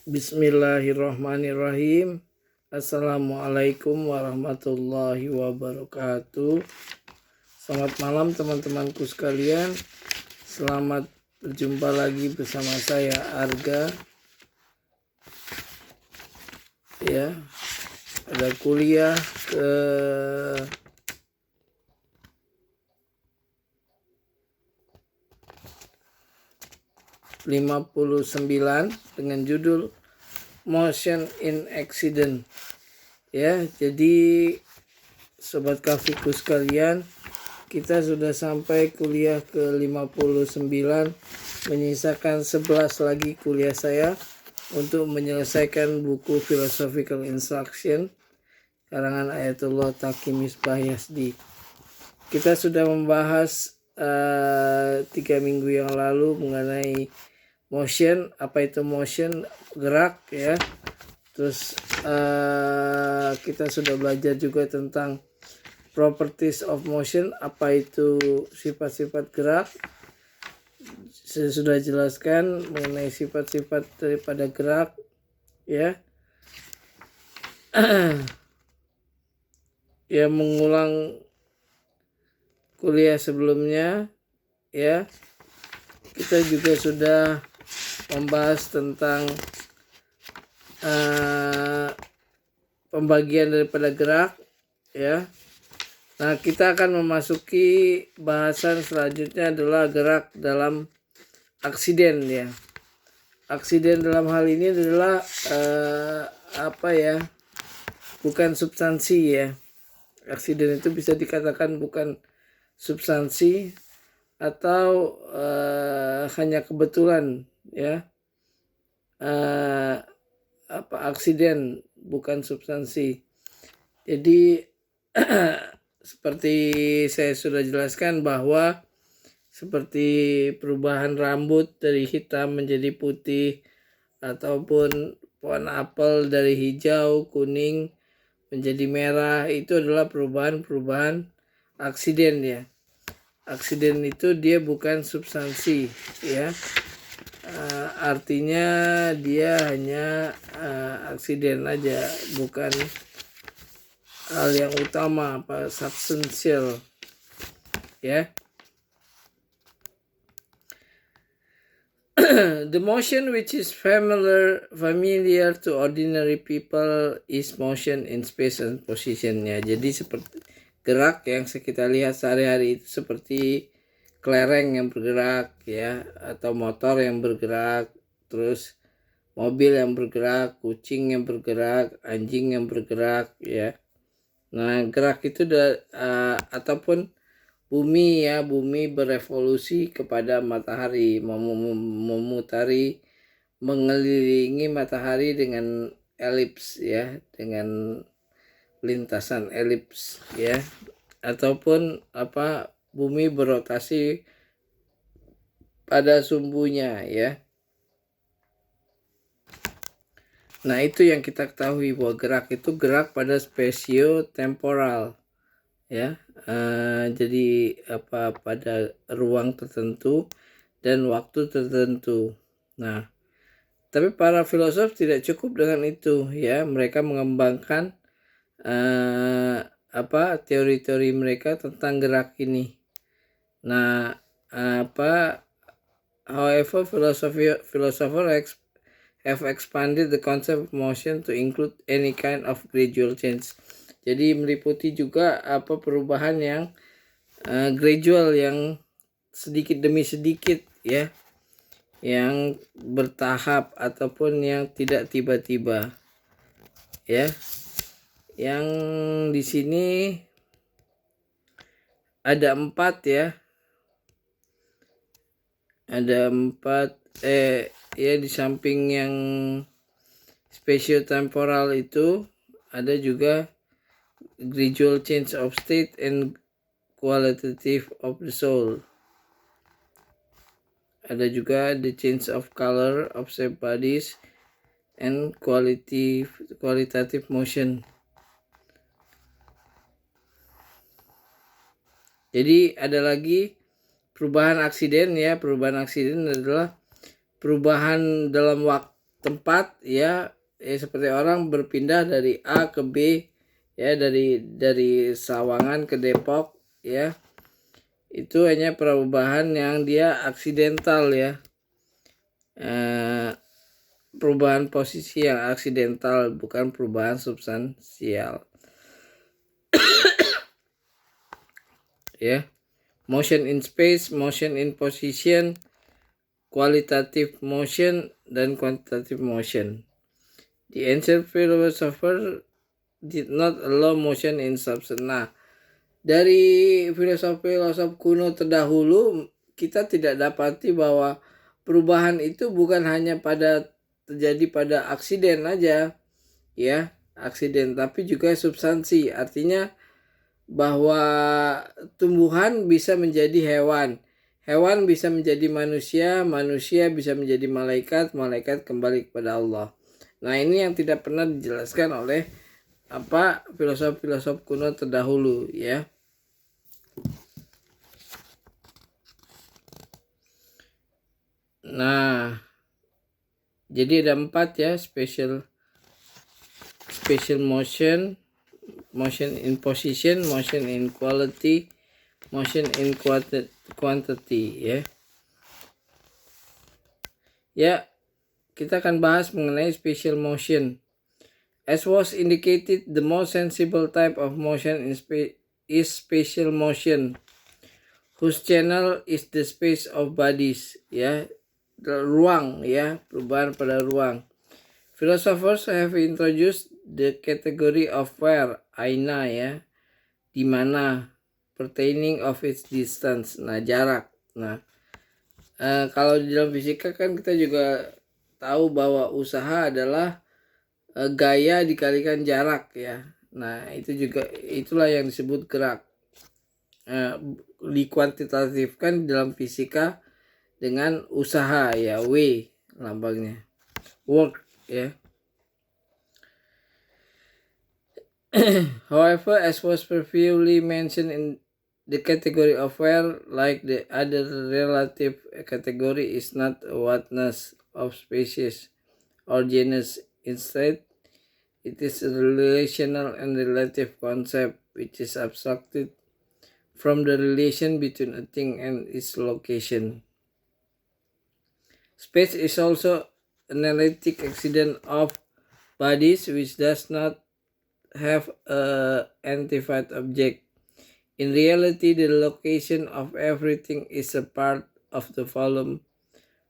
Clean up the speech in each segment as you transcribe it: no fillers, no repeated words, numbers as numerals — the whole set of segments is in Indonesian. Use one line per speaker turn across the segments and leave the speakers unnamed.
Bismillahirrahmanirrahim. Assalamualaikum warahmatullahi wabarakatuh. Selamat malam teman-temanku sekalian. Selamat berjumpa lagi bersama saya Arga. Ya, ada kuliah ke 59 dengan judul Motion in Accident. Ya, jadi sobat kafiku sekalian, kita sudah sampai kuliah ke 59, menyisakan 11 lagi kuliah saya untuk menyelesaikan buku Philosophical Instruction karangan Ayatullah Taqi Misbah Yazdi. Kita sudah membahas 3 minggu yang lalu mengenai motion. Apa itu motion? Gerak, ya. Terus kita sudah belajar juga tentang properties of motion. Apa itu sifat-sifat gerak? Saya sudah jelaskan mengenai sifat-sifat daripada gerak, ya. Ya, mengulang kuliah sebelumnya, ya. Kita juga sudah membahas tentang pembagian daripada gerak, ya. Nah, kita akan memasuki bahasan selanjutnya adalah gerak dalam aksiden, ya. Aksiden dalam hal ini adalah bukan substansi, ya. Aksiden itu bisa dikatakan bukan substansi atau hanya kebetulan, ya. Aksiden bukan substansi. Jadi seperti saya sudah jelaskan bahwa seperti perubahan rambut dari hitam menjadi putih, ataupun pohon apel dari hijau, kuning menjadi merah, itu adalah perubahan-perubahan aksiden, ya. Aksiden itu dia bukan substansi, ya. Artinya dia hanya aksiden aja, bukan hal yang utama, substansial, ya. The motion which is familiar to ordinary people is motion in space and position, ya. Jadi seperti gerak yang kita lihat sehari-hari itu seperti kelereng yang bergerak, ya, atau motor yang bergerak, terus mobil yang bergerak, kucing yang bergerak, anjing yang bergerak, ya. Nah, gerak itu ataupun bumi, ya, bumi berevolusi kepada matahari, mengelilingi matahari dengan elips, ya, dengan lintasan elips, ya, ataupun bumi berotasi pada sumbunya, ya. Nah, itu yang kita ketahui bahwa gerak itu gerak pada spatio-temporal, ya. Jadi pada ruang tertentu dan waktu tertentu. Nah, tapi para filosof tidak cukup dengan itu, ya. Mereka mengembangkan teori-teori mereka tentang gerak ini. Nah, however, philosophers have expanded the concept of motion to include any kind of gradual change. Jadi meliputi juga perubahan yang gradual, yang sedikit demi sedikit, ya, yang bertahap ataupun yang tidak tiba-tiba, ya. Yang di sini ada 4, ya. Ada 4, ya, di samping yang spatio-temporal itu ada juga gradual change of state and qualitative of the soul. Ada juga the change of color of shape bodies and qualitative motion. Jadi ada lagi perubahan aksiden, ya. Perubahan aksiden adalah perubahan dalam tempat ya, seperti orang berpindah dari A ke B ya, dari Sawangan ke Depok ya, itu hanya perubahan yang dia aksidental ya, perubahan posisi yang aksidental, bukan perubahan substansial ya. Motion in space, motion in position, qualitative motion, dan quantitative motion. The ancient philosopher did not allow motion in substance. Nah, dari filosof-filosof kuno terdahulu, kita tidak dapati bahwa perubahan itu bukan hanya terjadi pada aksiden aja, ya, aksiden, tapi juga substansi. Artinya bahwa tumbuhan bisa menjadi hewan, hewan bisa menjadi manusia, manusia bisa menjadi malaikat, malaikat kembali kepada Allah. Nah, ini yang tidak pernah dijelaskan oleh filosof-filosof kuno terdahulu ya. Nah, jadi ada 4 ya, special motion, motion in position, motion in quality, motion in quantity ya. Ya, kita akan bahas mengenai spatial motion. As was indicated, the most sensible type of motion is spatial motion, whose channel is the space of bodies ya, ruang ya, perubahan pada ruang. Philosophers have introduced the category of where, aina ya, di mana, pertaining of its distance, nah jarak. Nah, kalau di dalam fisika kan kita juga tahu bahwa usaha adalah gaya dikalikan jarak ya. Nah, itulah yang disebut gerak. Dikuantitatifkan dalam fisika dengan usaha ya, W lambangnya, work ya. However, as was previously mentioned in the category of where, like the other relative category, is not a whatness of species or genus. Instead, it is a relational and relative concept which is abstracted from the relation between a thing and its location. Space is also an analytic accident of bodies which does not have an identified object. In reality, the location of everything is a part of the volume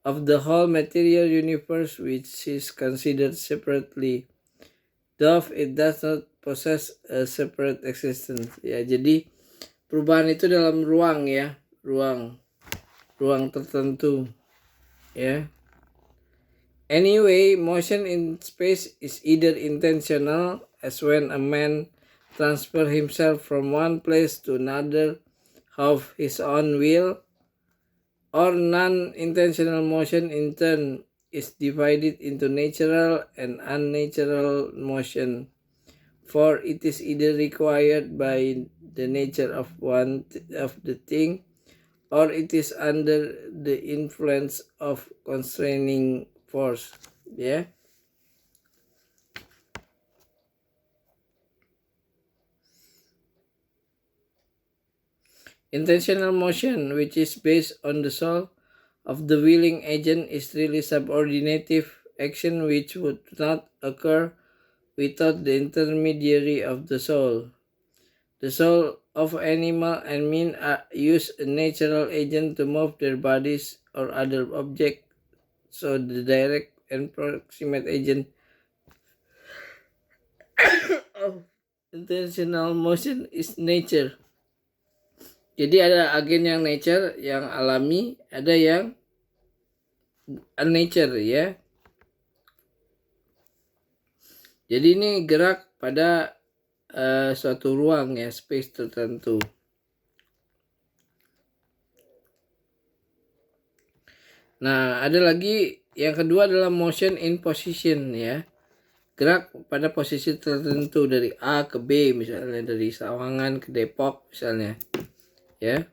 of the whole material universe, which is considered separately. Thus, it does not possess a separate existence. Ya, jadi perubahan itu dalam ruang ya, ruang tertentu ya. Anyway, motion in space is either intentional, as when a man transfers himself from one place to another of his own will, or non-intentional motion in turn is divided into natural and unnatural motion, for it is either required by the nature of the thing, or it is under the influence of constraining force. Yeah. Intentional motion, which is based on the soul of the willing agent, is really subordinative action which would not occur without the intermediary of the soul. The soul of animal and men use a natural agent to move their bodies or other objects, so the direct and proximate agent of intentional motion is nature. Jadi ada agen yang nature, yang alami, ada yang unnature ya. Jadi ini gerak pada suatu ruang ya, space tertentu. Nah, ada lagi yang kedua adalah motion in position ya. Gerak pada posisi tertentu dari A ke B, misalnya dari Sawangan ke Depok misalnya. Ya.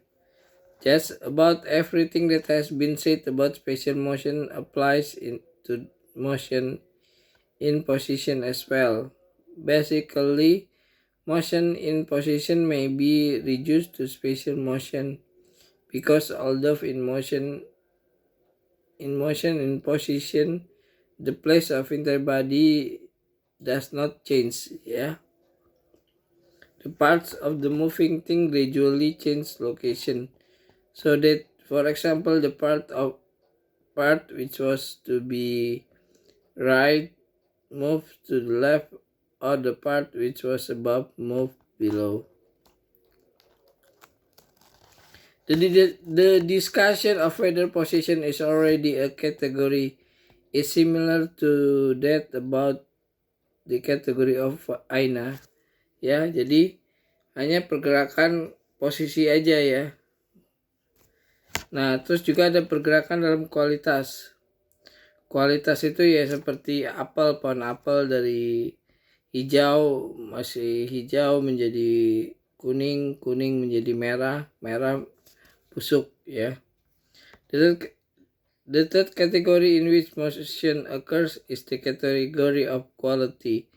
Just about everything that has been said about spatial motion applies to motion in position as well. Basically, motion in position may be reduced to spatial motion because although in motion in position, the place of interbody does not change. The parts of the moving thing gradually change location, so that, for example, the part which was to be right move to the left, or the part which was above move below. The discussion of whether position is already a category is similar to that about the category of aina. Jadi hanya pergerakan posisi aja ya. Nah, terus juga ada pergerakan dalam kualitas. Kualitas itu ya seperti apel, pohon apel dari hijau, masih hijau menjadi kuning, kuning menjadi merah, merah busuk ya. The third category in which motion occurs is the category of quality.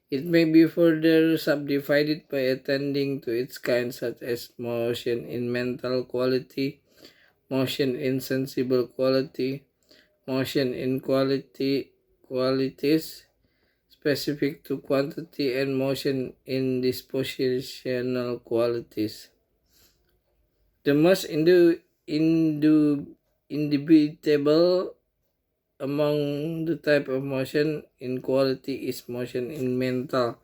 It may be further subdivided by attending to its kind, such as motion in mental quality, motion in sensible quality, motion in qualities specific to quantity, and motion in dispositional qualities. The most indubitable among the type of motion in quality is motion in mental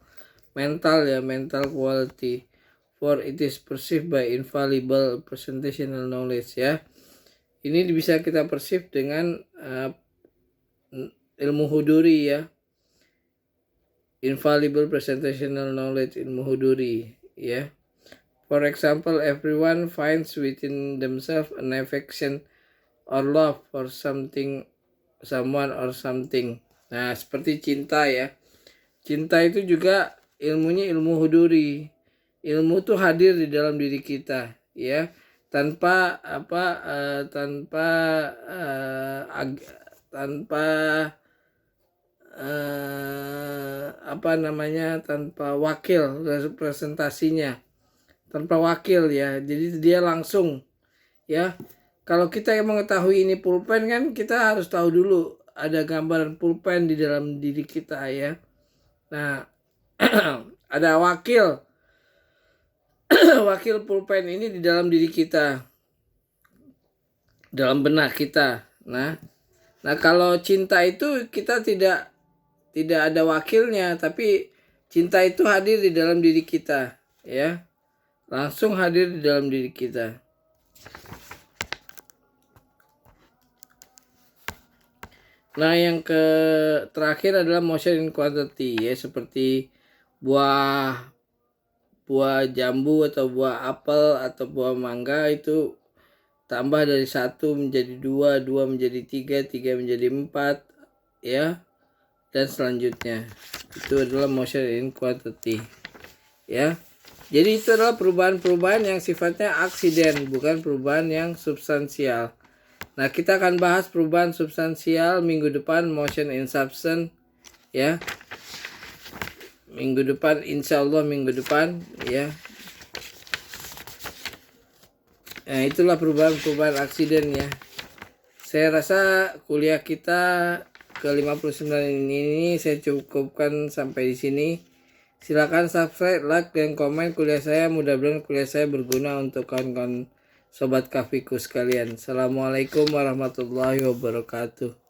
quality, for it is perceived by infallible presentational knowledge ya. Ini bisa kita perceive dengan ilmu huduri ya. Infallible presentational knowledge, ilmu huduri ya. For example, everyone finds within themselves an affection or love for something, someone or something. Nah, seperti cinta ya. Cinta itu juga ilmunya ilmu huduri. Ilmu tuh hadir di dalam diri kita ya. Tanpa wakil representasinya. Tanpa wakil ya. Jadi dia langsung ya. Kalau kita yang mengetahui ini pulpen kan kita harus tahu dulu ada gambaran pulpen di dalam diri kita ya. Nah, ada wakil pulpen ini di dalam diri kita, dalam benak kita. Nah kalau cinta itu kita tidak ada wakilnya, tapi cinta itu hadir di dalam diri kita ya. Langsung hadir di dalam diri kita. Nah, yang terakhir adalah motion in quantity ya, seperti buah jambu atau buah apel atau buah mangga itu tambah dari 1 menjadi 2, 2 menjadi 3, 3 menjadi 4 ya, dan selanjutnya. Itu adalah motion in quantity ya. Jadi itu adalah perubahan-perubahan yang sifatnya aksiden, bukan perubahan yang substansial. Nah, kita akan bahas perubahan substansial minggu depan, motion in substance ya. Minggu depan, insya Allah minggu depan ya. Nah, itulah perubahan-perubahan aksiden ya. Saya rasa kuliah kita ke-59 ini saya cukupkan sampai di sini. Silakan subscribe, like, dan komen kuliah saya. Mudah-mudahan kuliah saya berguna untuk kawan-kawan sobat kafiku sekalian. Assalamualaikum warahmatullahi wabarakatuh.